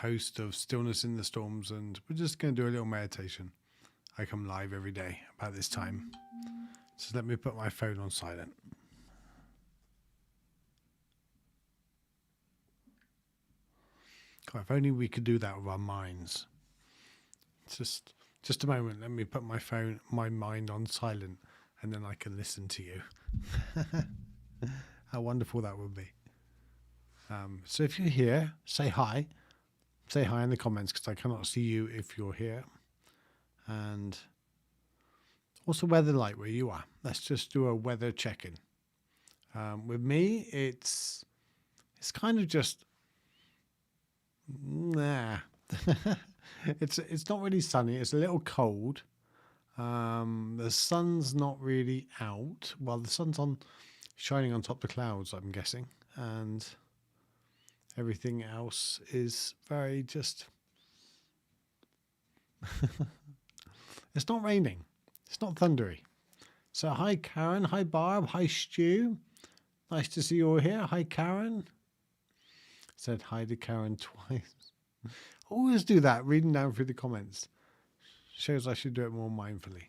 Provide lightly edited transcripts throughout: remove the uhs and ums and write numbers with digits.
host of Stillness in the Storms, and we're just going to do a little meditation. I come live every day about this time. So let me put my phone on silent. God, if only we could do that with our minds. Just a moment. Let me put my mind on silent, and then I can listen to you. How wonderful that would be. So if you're here, say hi. Say hi in the comments because I cannot see you if you're here. And what's the weather like where you are? Let's just do a weather check-in. With me, it's kind of just nah. It's not really sunny. It's a little cold. The sun's not really out. Well, the sun's shining on top of the clouds, I'm guessing, and everything else is very just. It's not raining. It's not thundery. So hi Karen, hi Barb, hi Stu. Nice to see you all here. Hi Karen. Said hi to Karen twice. Always do that, reading down through the comments. Shows I should do it more mindfully.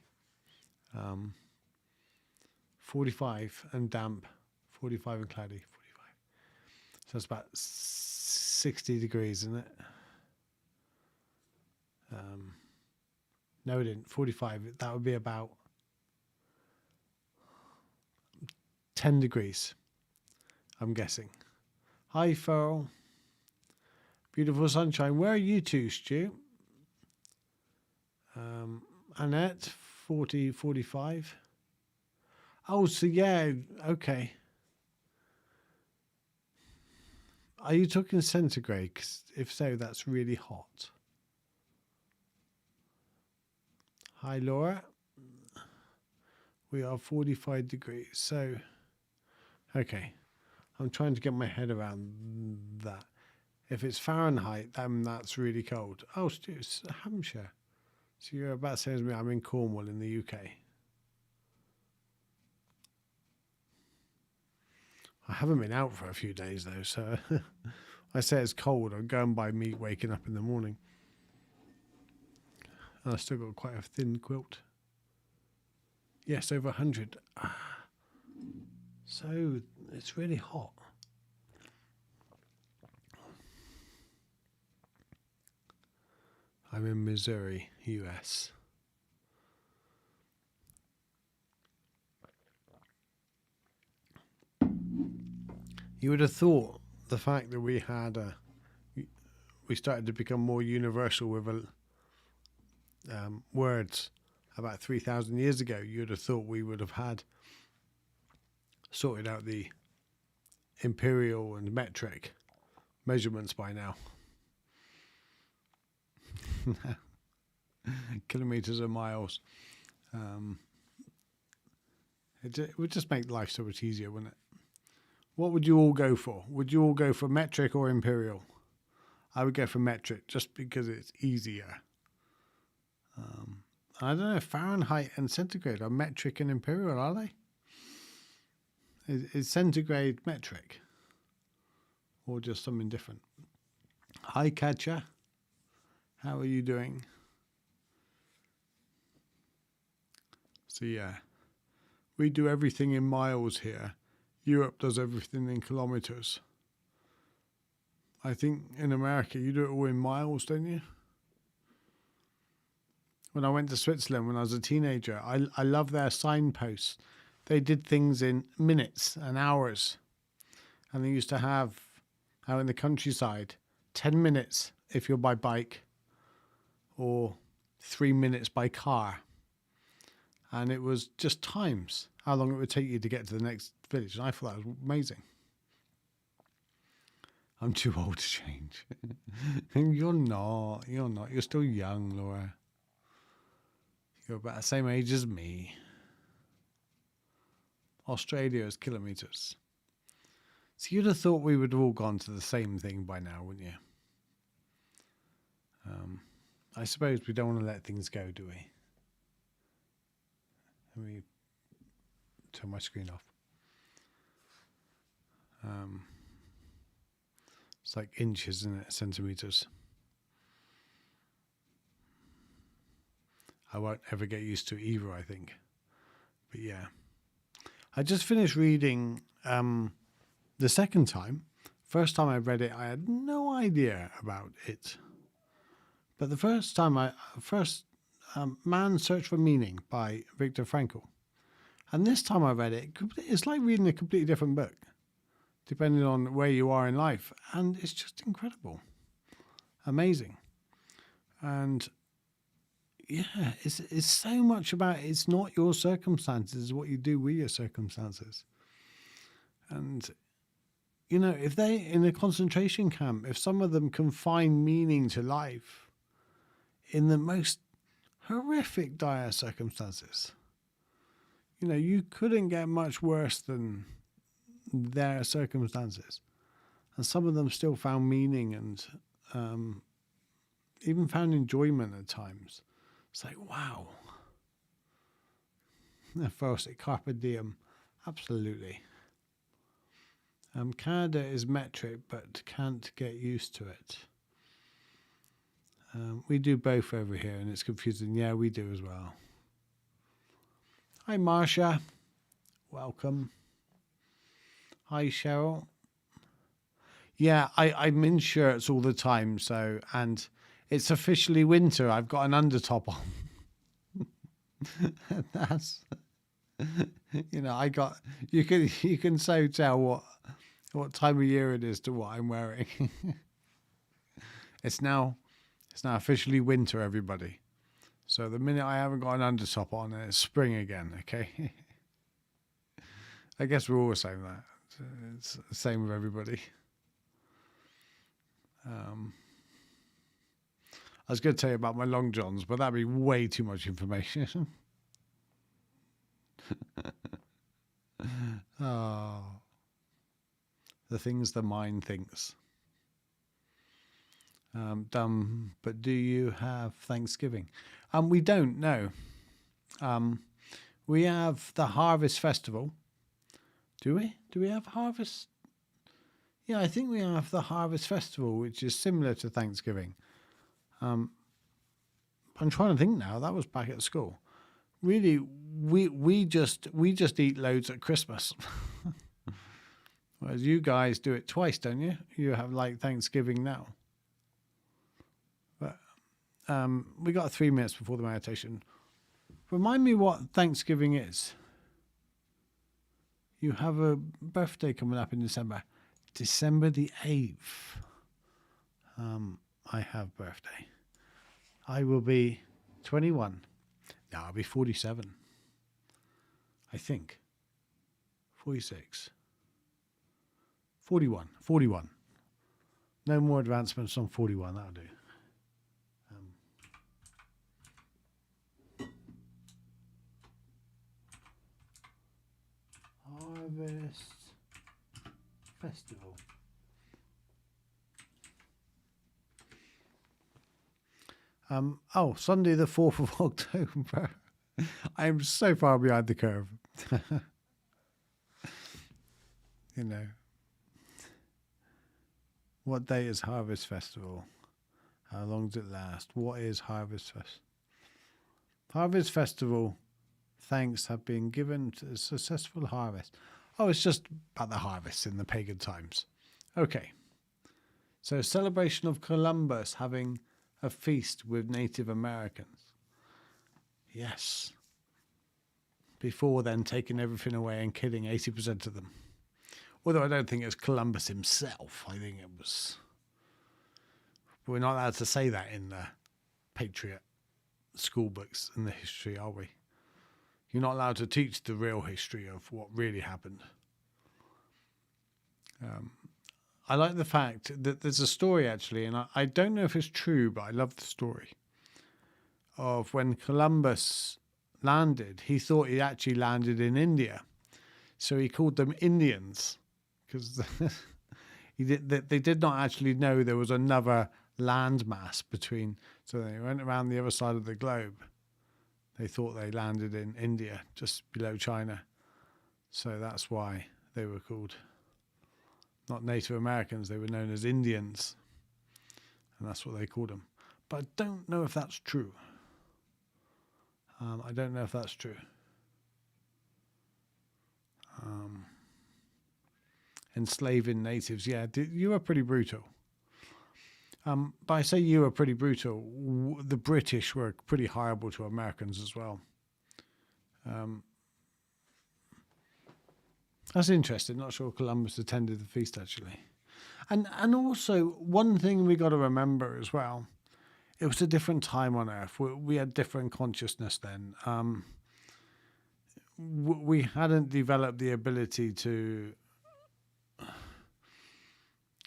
45 and damp. 45 and cloudy. 45. So it's about 60 degrees, isn't it? No, it didn't. 45. That would be about 10 degrees, I'm guessing. Hi, Farrell. Beautiful sunshine. Where are you two, Stu? Annette, 40, 45. Oh, so yeah, okay. Are you talking centigrade? 'Cause if so, that's really hot. Hi, Laura. We are 45 degrees. So, okay. I'm trying to get my head around that. If it's Fahrenheit, then that's really cold. Oh, it's Hampshire. So you're about the same as me. I'm in Cornwall in the UK. I haven't been out for a few days though, so I say it's cold. I'm going by me waking up in the morning. And I've still got quite a thin quilt. Yes, over 100. So it's really hot. I'm in Missouri, US. You would have thought the fact that we started to become more universal with words about 3,000 years ago, you would have thought we would have had sorted out the imperial and metric measurements by now. Kilometers and miles. It would just make life so much easier, wouldn't it? What would you all go for? Would you all go for metric or imperial? I would go for metric just because it's easier. I don't know if Fahrenheit and centigrade are metric and imperial, are they? Is centigrade metric? Or just something different? Hi, Katja. How are you doing? So yeah, we do everything in miles here. Europe does everything in kilometers. I think in America you do it all in miles, don't you? When I went to Switzerland when I was a teenager, I love their signposts. They did things in minutes and hours. And they used to have, out in the countryside, 10 minutes if you're by bike or 3 minutes by car. And it was just times, how long it would take you to get to the next village. And I thought that was amazing. I'm too old to change. You're not. You're still young, Laura. You're about the same age as me. Australia is kilometers. So you'd have thought we would have all gone to the same thing by now, wouldn't you? I suppose we don't want to let things go, do we? Let me turn my screen off. It's like inches, isn't it? Centimeters. I won't ever get used to either, I think. But yeah. I just finished reading the second time. First time I read it, I had no idea about it. But the first time Man's Search for Meaning by Viktor Frankl. And this time I read it, it's like reading a completely different book, depending on where you are in life. And it's just incredible. Amazing. And yeah, it's so much about it's not your circumstances, it's what you do with your circumstances. And, you know, if they, in a concentration camp, if some of them can find meaning to life in the most horrific, dire circumstances, you know, you couldn't get much worse than their circumstances. And some of them still found meaning and even found enjoyment at times. It's like, wow. First, carpe diem. Absolutely. Canada is metric, but can't get used to it. We do both over here, and it's confusing. Yeah, we do as well. Hi, Marsha. Welcome. Hi, Cheryl. Yeah, I'm in shirts all the time, so, and it's officially winter. I've got an undertop on. That's, you know, you can so tell what time of year it is to what I'm wearing. It's now officially winter, everybody. So the minute I haven't got an undertop on, it's spring again. Okay. I guess we're all saying that. It's the same with everybody. I was going to tell you about my long johns, but that'd be way too much information. Oh, the things the mind thinks. Dumb, but do you have Thanksgiving? We don't know. We have the Harvest Festival. Do we? Do we have Harvest? Yeah, I think we have the Harvest Festival, which is similar to Thanksgiving. I'm trying to think now. That was back at school. Really, we just eat loads at Christmas. Whereas you guys do it twice, don't you? You have like Thanksgiving now. But we got 3 minutes before the meditation. Remind me what Thanksgiving is. You have a birthday coming up in December. December the 8th. I have birthday. I will be 21. No, I'll be 47. I think. 46. 41. 41. No more advancements on 41. That'll do. Harvest Festival. Sunday the 4th of October. I am so far behind the curve. You know. What day is Harvest Festival? How long does it last? What is Harvest Festival? Harvest Festival, thanks have been given to a successful harvest. Oh, it's just about the harvest in the pagan times. Okay. So celebration of Columbus having a feast with Native Americans. Yes. Before then taking everything away and killing 80% of them. Although I don't think it was Columbus himself. I think it was... We're not allowed to say that in the Patriot school books in the history, are we? You're not allowed to teach the real history of what really happened. I like the fact that there's a story actually, and I don't know if it's true, but I love the story of when Columbus landed. He thought he actually landed in India, so he called them Indians because they did not actually know there was another landmass between. So they went around the other side of the globe. They thought they landed in India, just below China. So that's why they were called not Native Americans, they were known as Indians. And that's what they called them. But I don't know if that's true. I don't know if that's true. Enslaving natives, yeah, you were pretty brutal. But I say you were pretty brutal. The British were pretty horrible to Americans as well. That's interesting. Not sure Columbus attended the feast actually. And also one thing we got to remember as well. It was a different time on Earth. We had different consciousness then. We hadn't developed the ability to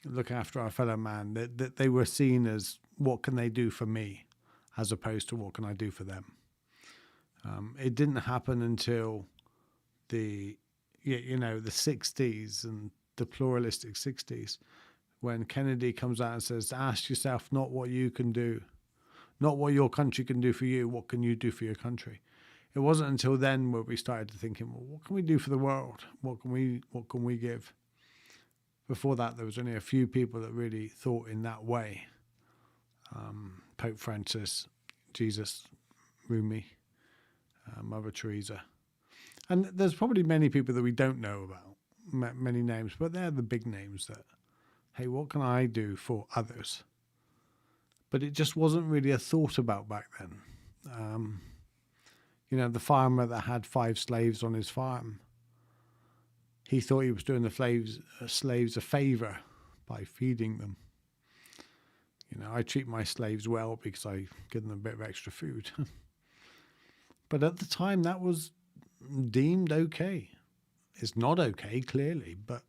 look after our fellow man. That they were seen as what can they do for me, as opposed to what can I do for them. It didn't happen until the 60s and the pluralistic 60s, when Kennedy comes out and says, ask yourself not what you can do, not what your country can do for you, what can you do for your country? It wasn't until then where we started thinking, well, what can we do for the world? What can we give? Before that, there was only a few people that really thought in that way. Pope Francis, Jesus, Rumi, Mother Teresa. And there's probably many people that we don't know about, many names, but they're the big names that, hey, what can I do for others? But it just wasn't really a thought about back then. The farmer that had 5 slaves on his farm, he thought he was doing the slaves a favor by feeding them. I treat my slaves well because I give them a bit of extra food. But at the time, that was deemed okay. It's not okay, clearly, but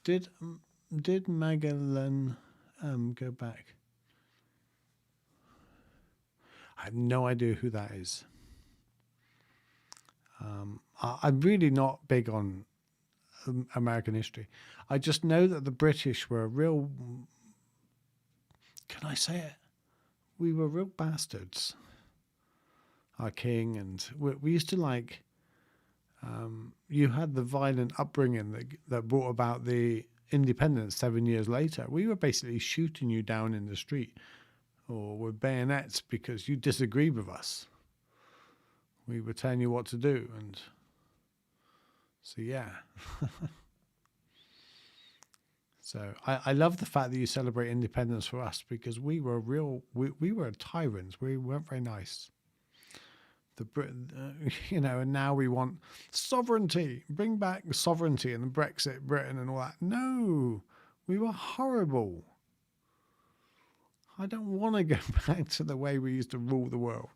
did Magellan go back? I have no idea who that is. I'm really not big on American history. I just know that the British were real. Can I say it? We were real bastards. Our king, and we used to like. You had the violent upbringing that brought about the independence 7 years later. We were basically shooting you down in the street or with bayonets because you disagreed with us. We were telling you what to do, and so yeah. So I love the fact that you celebrate independence for us, because we were tyrants. We weren't very nice. And now we want sovereignty. Bring back sovereignty and Brexit, Britain, and all that. No, we were horrible. I don't want to go back to the way we used to rule the world.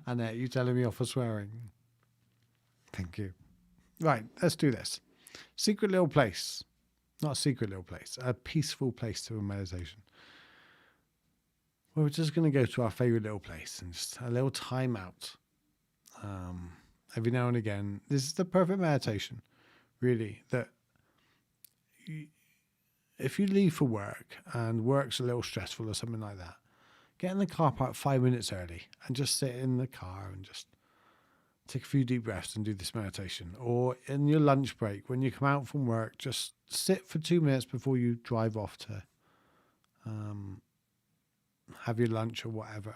Annette, you telling me off for swearing? Thank you. Right, let's do this. Secret little place. Not a secret little place. A peaceful place to a meditation. We're just going to go to our favorite little place and just a little time out. Every now and again. This is the perfect meditation, really. That if you leave for work and work's a little stressful or something like that, get in the car park 5 minutes early and just sit in the car and just take a few deep breaths and do this meditation. Or in your lunch break, when you come out from work, just sit for 2 minutes before you drive off to have your lunch or whatever.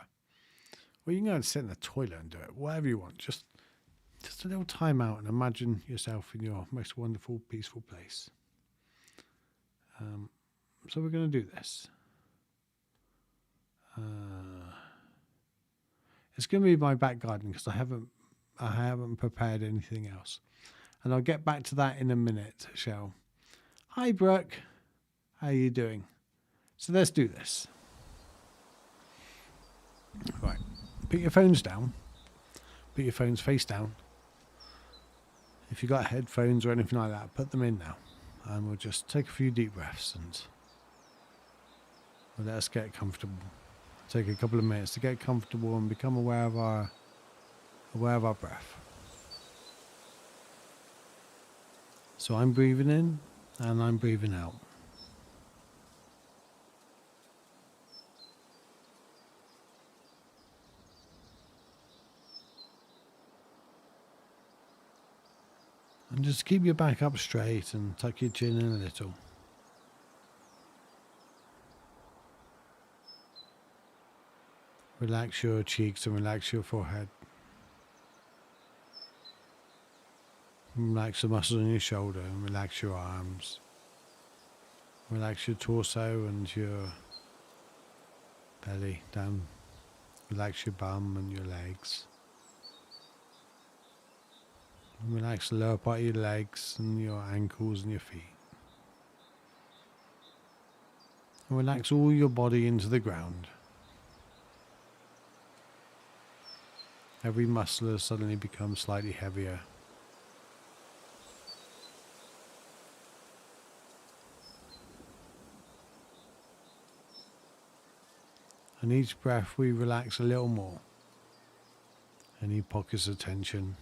Or you can go and sit in the toilet and do it, whatever you want. Just a little time out and imagine yourself in your most wonderful, peaceful place. So we're going to do this. It's going to be my back garden because I haven't prepared anything else. And I'll get back to that in a minute, Shell. Hi, Brooke. How are you doing? So let's do this. Right. Put your phones down. Put your phones face down. If you've got headphones or anything like that, put them in now. And we'll just take a few deep breaths and let us get comfortable. Take a couple of minutes to get comfortable and become aware of our breath. So I'm breathing in and I'm breathing out. And just keep your back up straight and tuck your chin in a little. Relax your cheeks and relax your forehead. Relax the muscles in your shoulder and relax your arms. Relax your torso and your belly down. Relax your bum and your legs. And relax the lower part of your legs and your ankles and your feet. And relax all your body into the ground. Every muscle has suddenly become slightly heavier. And each breath we relax a little more. Any pockets of tension.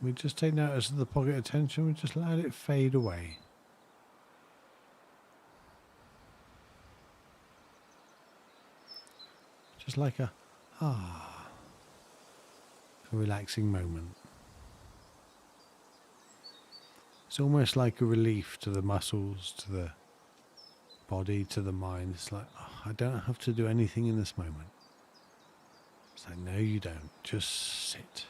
We just take notice of the pocket of tension, we just let it fade away. Just like a relaxing moment. It's almost like a relief to the muscles, to the body, to the mind. It's like, I don't have to do anything in this moment. It's like, no, you don't. Just sit.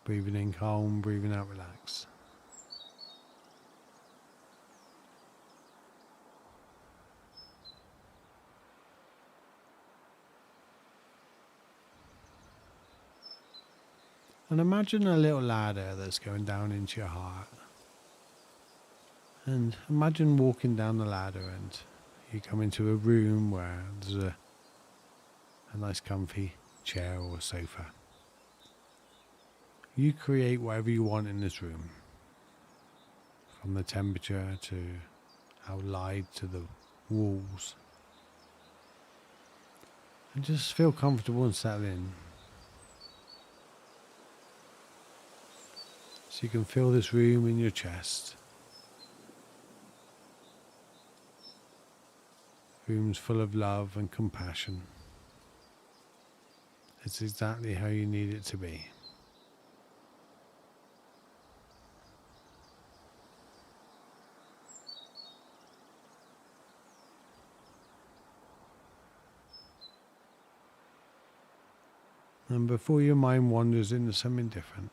Breathing in calm, breathing out relax. And imagine a little ladder that's going down into your heart. And imagine walking down the ladder and you come into a room where there's a nice comfy chair or sofa. You create whatever you want in this room. From the temperature to how light to the walls. And just feel comfortable and settle in. So you can feel this room in your chest. Rooms full of love and compassion. It's exactly how you need it to be. And before your mind wanders into something different,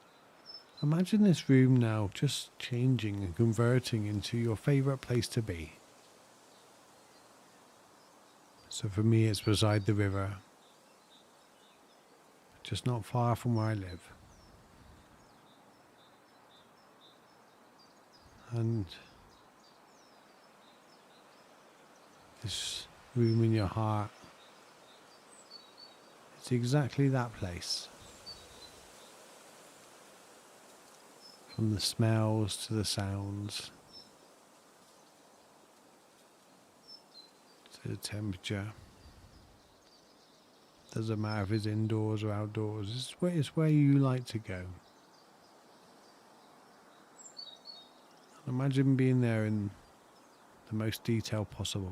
imagine this room now just changing and converting into your favourite place to be. So for me it's beside the river, just not far from where I live. And this room in your heart, it's exactly that place. From the smells to the sounds, to the temperature. Doesn't matter if it's indoors or outdoors, it's where you like to go. Imagine being there in the most detail possible.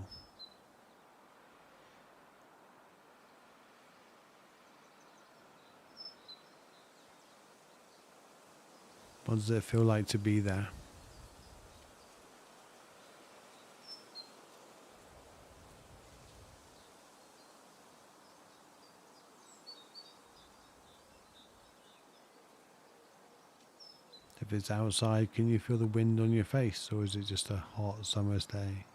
What does it feel like to be there? If it's outside, can you feel the wind on your face, or is it just a hot summer's day?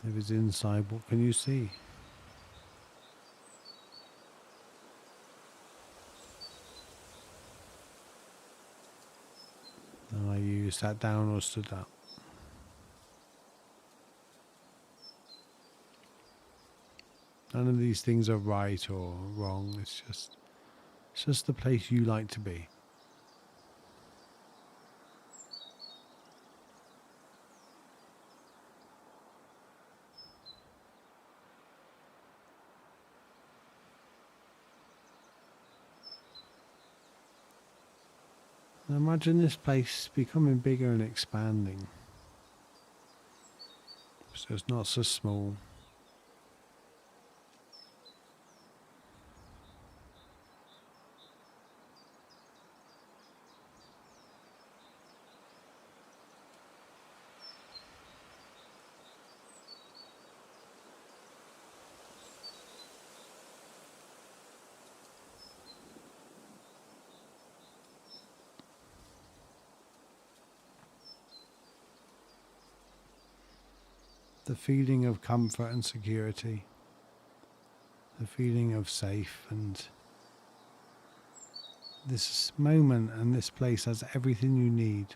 If it's inside, what can you see? Are you sat down or stood up? None of these things are right or wrong. It's just the place you like to be. And imagine this place becoming bigger and expanding. So it's not so small. The feeling of comfort and security, the feeling of safe, and this moment and this place has everything you need.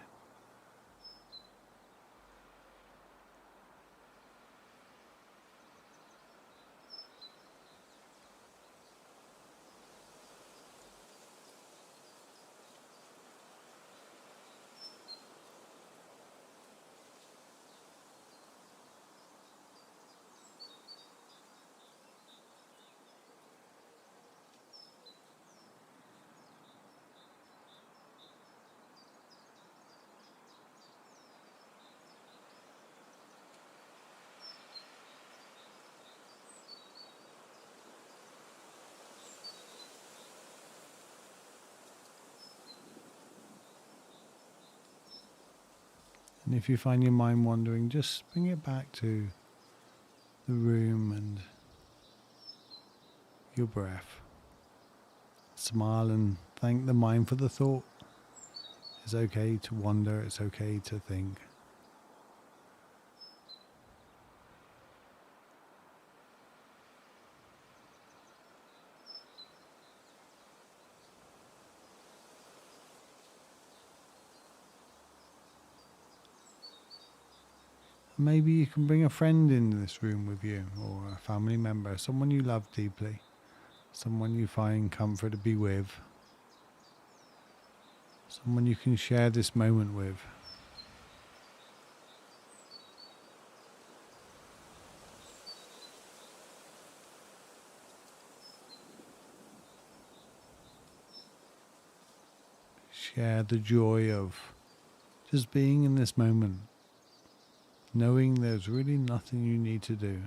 And if you find your mind wandering, just bring it back to the room and your breath. Smile and thank the mind for the thought. It's okay to wander, it's okay to think. Maybe you can bring a friend into this room with you, or a family member, someone you love deeply, someone you find comfort to be with, someone you can share this moment with. Share the joy of just being in this moment, knowing there's really nothing you need to do,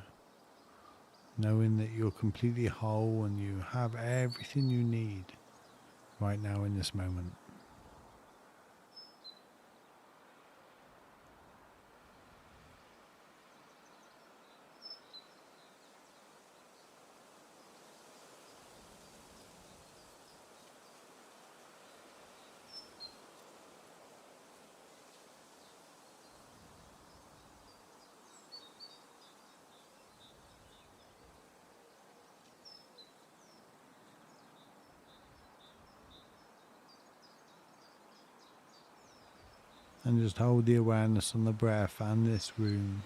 knowing that you're completely whole and you have everything you need right now in this moment. And just hold the awareness on the breath and this room.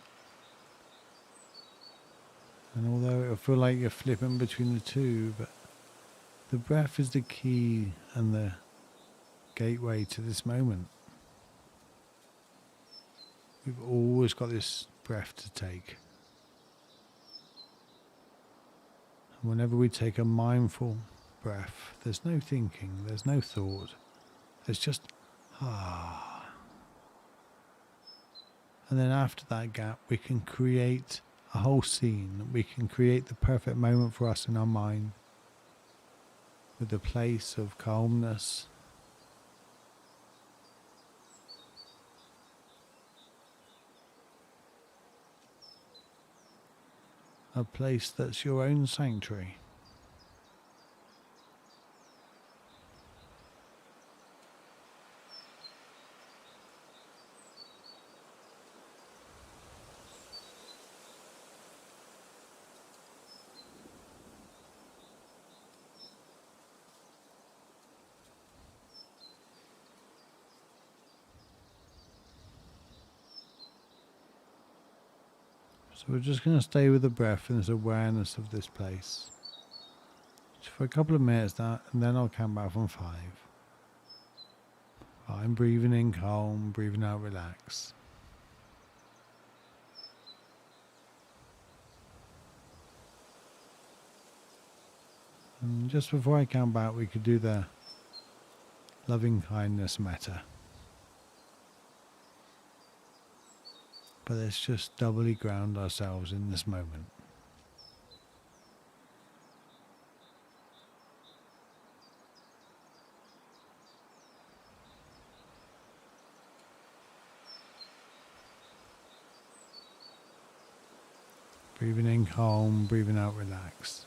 And although it'll feel like you're flipping between the two, but the breath is the key and the gateway to this moment. We've always got this breath to take. And whenever we take a mindful breath, there's no thinking, there's no thought. There's just ah. And then after that gap, we can create a whole scene. We can create the perfect moment for us in our mind, with a place of calmness, a place that's your own sanctuary. So we're just going to stay with the breath and this awareness of this place just for a couple of minutes now, and then I'll count back from 5. I'm breathing in calm, breathing out relax. And just before I count back, we could do the loving kindness metta. But let's just doubly ground ourselves in this moment. Breathing in calm, breathing out relaxed.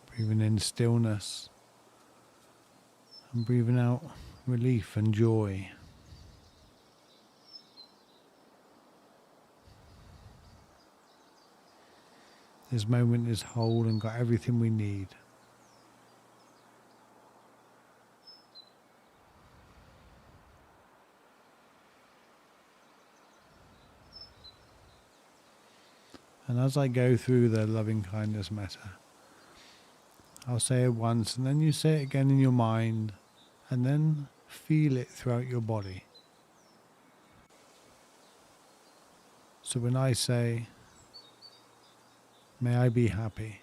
Breathing in stillness and breathing out relief and joy. This moment is whole and got everything we need. And as I go through the loving kindness metta, I'll say it once and then you say it again in your mind and then feel it throughout your body. So when I say, may I be happy,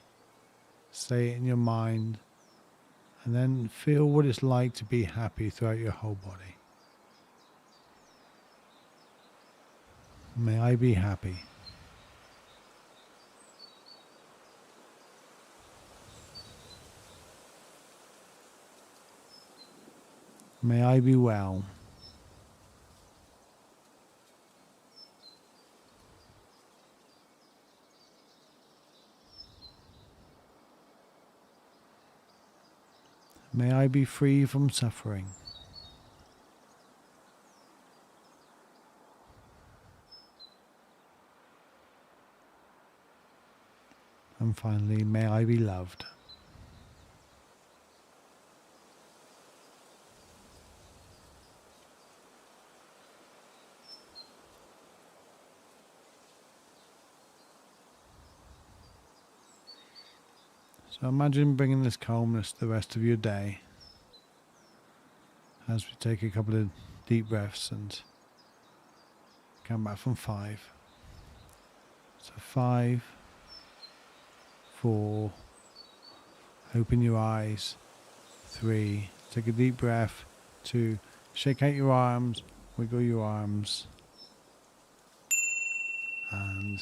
say it in your mind and then feel what it's like to be happy throughout your whole body. May I be happy. May I be well. May I be free from suffering. And finally, may I be loved. So imagine bringing this calmness to the rest of your day as we take a couple of deep breaths and come back from 5. So 5, 4, open your eyes, 3, take a deep breath, 2, shake out your arms, wiggle your arms, and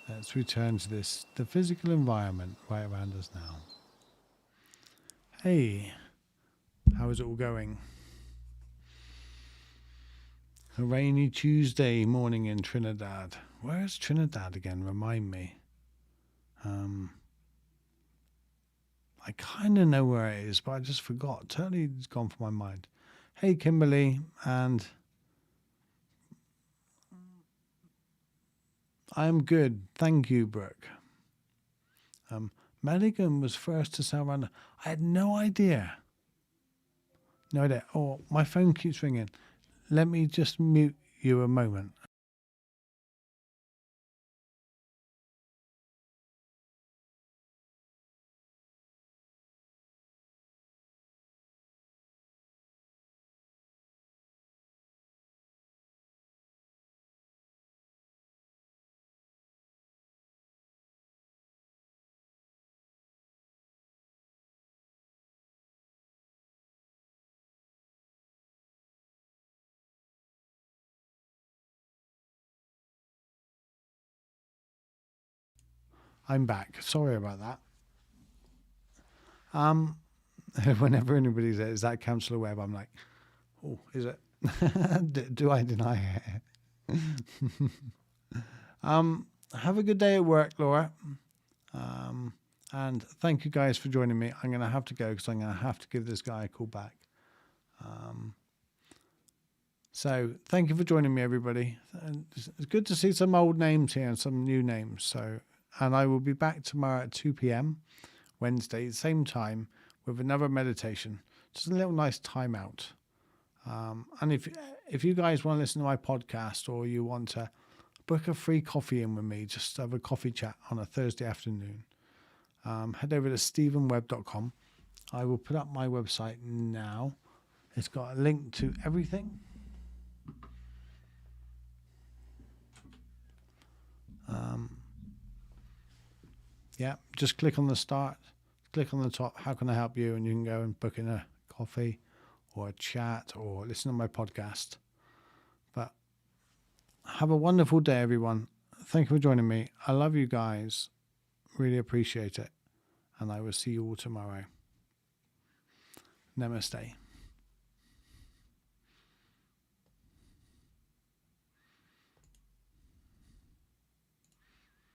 let's return to the physical environment right around us now. Hey, how is it all going? A rainy Tuesday morning in Trinidad. Where is Trinidad again? Remind me. I kind of know where it is, but I just forgot. Totally it's gone from my mind. Hey, Kimberly, and I'm good. Thank you, Brooke. Madigan was first to sell around. I had no idea. No idea. Oh, my phone keeps ringing. Let me just mute you a moment. I'm back. Sorry about that. Whenever anybody says, is that Councillor Webb? I'm like, oh, is it? Do I deny it? Have a good day at work, Laura. And thank you guys for joining me. I'm going to have to go because I'm going to have to give this guy a call back. So thank you for joining me, everybody. And it's good to see some old names here and some new names. So, and I will be back tomorrow at 2 p.m. Wednesday, same time, with another meditation. Just a little nice time out. And if you guys want to listen to my podcast or you want to book a free coffee in with me, just have a coffee chat on a Thursday afternoon, head over to stephenwebb.com. I will put up my website now. It's got a link to everything. Yeah, just click on the start, click on the top, how can I help you? And you can go and book in a coffee or a chat or listen to my podcast. But have a wonderful day, everyone. Thank you for joining me. I love you guys. Really appreciate it. And I will see you all tomorrow. Namaste.